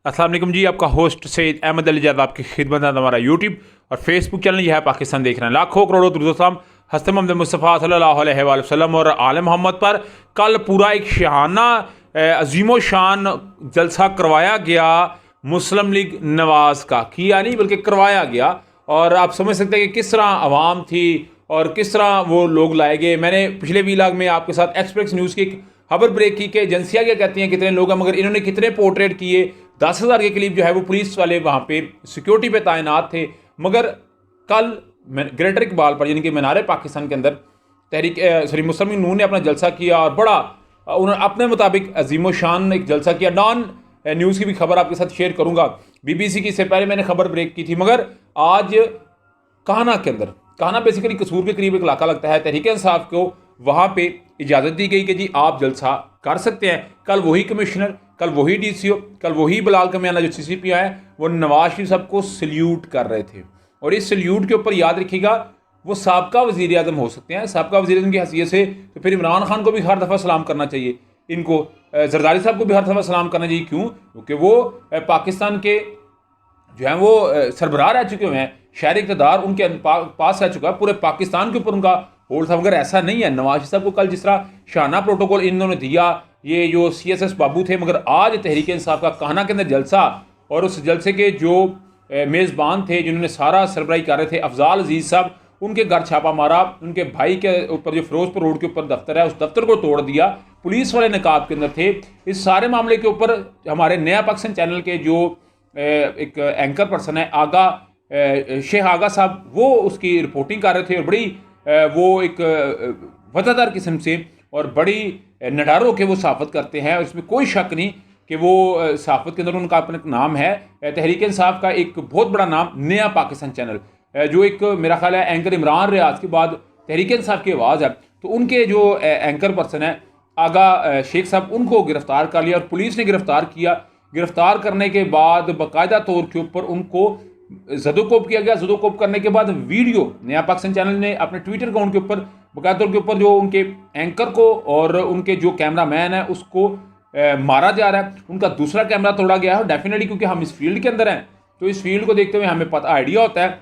अस्सलाम वालेकुम जी, आपका होस्ट सैयद अहमद अली जाद आपकी खिदमत है। हमारा यूट्यूब और फेसबुक चैनल यह है पाकिस्तान देख रहे हैं। लाखों करोड़ों दुरूद हस्ते मोहम्मद मुस्तफ़ा सल्लल्लाहु अलैहि वसल्लम और आले मोहम्मद पर कल पूरा एक शाहाना अजीम शान जलसा करवाया गया मुस्लिम लीग नवाज़ का। किया नहीं बल्कि करवाया गया। और आप समझ सकते हैं कि किस तरह आवाम थी और किस तरह वो लोग लाए गए। मैंने पिछले वीलॉग में आपके साथ एक्सप्रेस न्यूज़ की एक खबर ब्रेक की कि एजेंसियाँ क्या कहती हैं कितने लोग हैं, मगर इन्होंने कितने पोर्ट्रेट किए। 10,000 के करीब जो है वो पुलिस वाले वहाँ पे सिक्योरिटी पे तैनात थे। मगर कल ग्रेटर इकबाल पर यानी कि मीनार पाकिस्तान के अंदर मुस्लिम लीग नून ने अपना जलसा किया और बड़ा उन्होंने अपने मुताबिक अजीम शान एक जलसा किया। नॉन न्यूज़ की भी खबर आपके साथ शेयर करूँगा। BBC की इससे पहले मैंने खबर ब्रेक की थी। मगर आज काहना के अंदर, काहना बेसिकली कसूर के करीब एक इलाका लगता है, तहरीक इंसाफ को वहाँ पे इजाज़त दी गई कि जी आप जलसा कर सकते हैं। कल वही कमिश्नर, कल वही DCO, कल वही बिलाल कमियाना जो CCP है वो नवाज शरीफ साहब को सल्यूट कर रहे थे। और इस सल्यूट के ऊपर याद रखिएगा वो साबका वज़ीर आज़म हो सकते हैं। साबका वज़ीर आज़म की हैसियत से तो फिर इमरान खान को भी हर दफ़ा सलाम करना चाहिए, इनको जरदारी साहब को भी हर दफ़ा सलाम करना चाहिए। क्यों? क्योंकि वो पाकिस्तान के जो है वो सरबराह रह चुके हुए हैं, शहर इक़्तिदार उनके पास रह चुका है, पूरे पाकिस्तान के ऊपर उनका होल्ड था। मगर ऐसा नहीं है। नवाज साहब को कल जिस तरह शाना प्रोटोकॉल इन्होंने दिया, ये जो CSS बाबू थे, मगर आज तहरीक इंसाफ का काहना के अंदर जलसा और उस जलसे के जो मेज़बान थे जिन्होंने सारा सरबराही कर रहे थे अफजाल अजीज़ साहब, उनके घर छापा मारा। उनके भाई के ऊपर जो फिरोजपुर रोड के ऊपर दफ्तर है उस दफ्तर को तोड़ दिया। पुलिस वाले नकाब के अंदर थे। इस सारे मामले के ऊपर हमारे नया पाकिस्तान चैनल के जो एक एंकर पर्सन है आगा शेख आगा साहब, वो उसकी रिपोर्टिंग कर रहे थे और बड़ी वो एक वफादार किस्म से और बड़ी निडर होकर वो सहाफ़त करते हैं। और इसमें कोई शक नहीं कि वो सहाफ़त के अंदर उनका अपना नाम है। तहरीक इंसाफ का एक बहुत बड़ा नाम नया पाकिस्तान चैनल, जो एक मेरा ख्याल है एंकर इमरान रियाज के बाद तहरीक इंसाफ की आवाज़ है, तो उनके जो एंकर पर्सन है आगा शेख साहब, उनको गिरफ़्तार कर लिया और पुलिस ने गिरफ़्तार किया। गिरफ़्तार करने के बाद बाकायदा तौर के ऊपर उनको ज़दोकोप किया गया। ज़दोकोप करने के बाद वीडियो नया पाकिस्तान चैनल ने अपने ट्विटर अकाउंट के ऊपर बाकायदा तौर के ऊपर जो उनके एंकर को और उनके जो कैमरा मैन है उसको मारा जा रहा है। उनका दूसरा कैमरा तोड़ा गया है। डेफिनेटली क्योंकि हम इस फील्ड के अंदर हैं तो इस फील्ड को देखते हुए हमें पता आइडिया होता है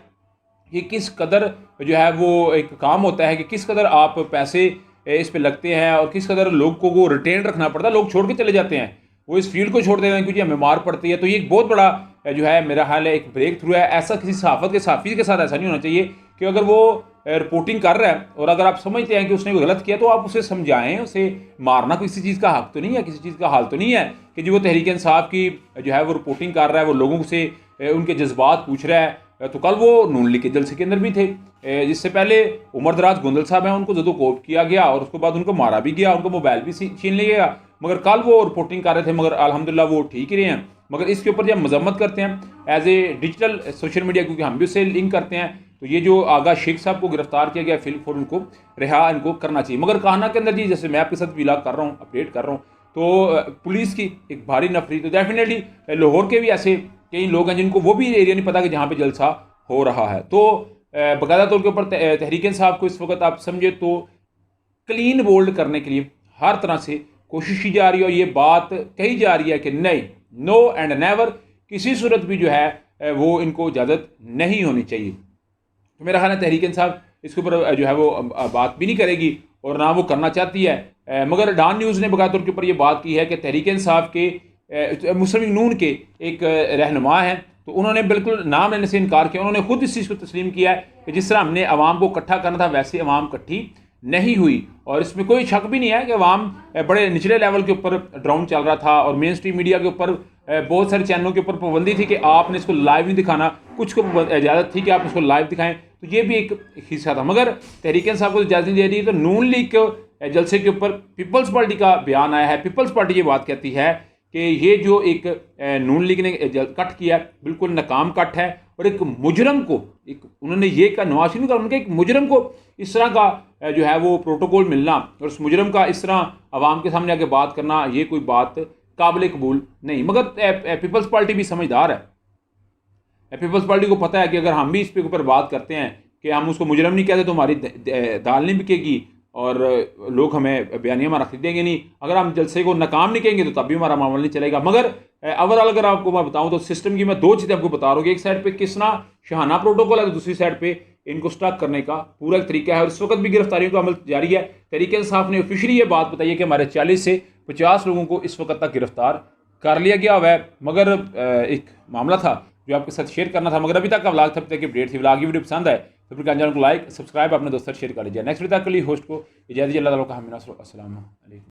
कि किस कदर जो है वो एक काम होता है कि किस कदर आप पैसे इस पे लगते हैं और किस कदर लोग को वो रिटेन रखना पड़ता है। लोग छोड़ के चले जाते हैं, वो इस फील्ड को छोड़ देते हैं क्योंकि हमें मार पड़ती है। तो ये एक बहुत बड़ा जो है मेरा हाल है एक ब्रेक थ्रू है। ऐसा किसी सहाफ़त के साफ़ी के साथ ऐसा नहीं होना चाहिए कि अगर वो रिपोर्टिंग कर रहा है और अगर आप समझते हैं कि उसने कोई गलत किया तो आप उसे समझाएं। उसे मारना किसी चीज़ का हक तो नहीं है, किसी चीज़ का हाल तो नहीं है कि जो वो तहरीक इंसाफ की जो है वो रिपोर्टिंग कर रहा है, वो लोगों से उनके जज्बात पूछ रहा है। तो कल वो नून लीग के जलसे के अंदर भी थे। जिससे पहले उमर दराज गोंदल साहब हैं, उनको ज़दोकोप किया गया और उसके बाद उनको मारा भी गया, उनको मोबाइल भी छीन लिया गया। मगर कल वो रिपोर्टिंग कर रहे थे, मगर अल्हम्दुलिल्लाह वो ठीक ही रहे हैं। मगर इसके ऊपर जब मजम्मत करते हैं as a digital social media, क्योंकि हम भी उससे लिंक करते हैं, तो ये जो आगा शेख साहब को गिरफ्तार किया गया फिलहाल उनको रिहा इनको करना चाहिए। मगर काहना के अंदर जी जैसे मैं आपके साथ विलाग कर रहा हूँ, अपडेट कर रहा हूँ, तो पुलिस की एक भारी नफरी, तो डेफिनेटली लाहौर के भी ऐसे कई लोग हैं जिनको वो भी एरिया नहीं पता कि जहाँ पे जलसा हो रहा है। तो बाकायदा तौर के ऊपर तहरीक इंसाफ को इस वक्त आप समझे तो क्लीन बोल्ड करने के लिए हर तरह से कोशिश की जा रही है और ये बात कही जा रही है कि नहीं, नो एंड नेवर, किसी सूरत भी जो है वो इनको इजाज़त नहीं होनी चाहिए। तो मेरा ख्याल है तहरीक इंसाफ इसके ऊपर जो है वो बात भी नहीं करेगी और ना वो करना चाहती है। मगर डॉन न्यूज़ ने बाकायदा तौर के ऊपर ये बात की है कि तहरीक इंसाफ के मुस्लिम लीग नून के एक रहनुमा हैं, तो उन्होंने बिल्कुल नाम लेने से इनकार किया। उन्होंने खुद इस चीज़ को तस्लीम किया है कि जिस तरह हमने आवाम को इकट्ठा करना था वैसे आवाम इकट्ठी नहीं हुई। और इसमें कोई शक भी नहीं है कि आवाम बड़े निचले लेवल के ऊपर ड्राउन चल रहा था और मेन स्ट्रीम मीडिया के ऊपर बहुत सारे चैनलों के ऊपर पाबंदी थी कि आपने इसको लाइव नहीं दिखाना, कुछ को इजाज़त थी कि आप इसको लाइव दिखाएं, तो ये भी एक हिस्सा था। मगर तहरीक इंसाफ को इजाज़त नहीं दे रही। तो नून लीग के जलसे के ऊपर पीपल्स पार्टी का बयान आया है। पीपल्स पार्टी ये बात कहती है कि ये जो एक नून लीग ने कट किया बिल्कुल नाकाम कट है और एक मुजरम को, एक उन्होंने ये कहा, नवाज शरीफ का उनके एक मुजरम को इस तरह का जो है वो प्रोटोकॉल मिलना और उस मुजरम का इस तरह आवाम के सामने आके बात करना, ये कोई बात काबिल कबूल नहीं। मगर पीपल्स पार्टी भी समझदार है। पीपल्स पार्टी को पता है कि अगर हम भी इस पे ऊपर बात करते हैं कि हम उसको मुजरम नहीं कहते तो हमारी दाल नहीं बिकेगी, और लोग हमें बयानिया हमारा खरीदेंगे नहीं। अगर हम जलसे को नाकाम नहीं कहेंगे तो तब भी हमारा मामला नहीं चलेगा। मगर ओवरऑल अगर आपको मैं बताऊं तो सिस्टम की मैं 2 चीज़ें आपको बता रहा हूँ कि एक साइड पे किसना शहाना प्रोटोकॉल है, तो दूसरी साइड पे इनको स्टक करने का पूरा एक तरीका है। और इस वक्त भी गिरफ्तारियों का अमल जारी है। तहरीक इंसाफ ने ऑफिशियली ये बात बताई है कि हमारे 40 से 50 लोगों को इस वक्त तक गिरफ्तार कर लिया गया हुआ है। मगर एक मामला था जो आपके साथ शेयर करना था, मगर अभी तक का व्लॉग तब तक अपडेट थी। व्लॉग की वीडियो पसंद आए तो फिर चैनल को लाइक सब्सक्राइब अपने दोस्तों शेयर कर लीजिए। नेक्स्ट वीडियो तक के लिए होस्ट को इजाज़त, अल्लाह ताला का हम अस्सलाम वालेकुम।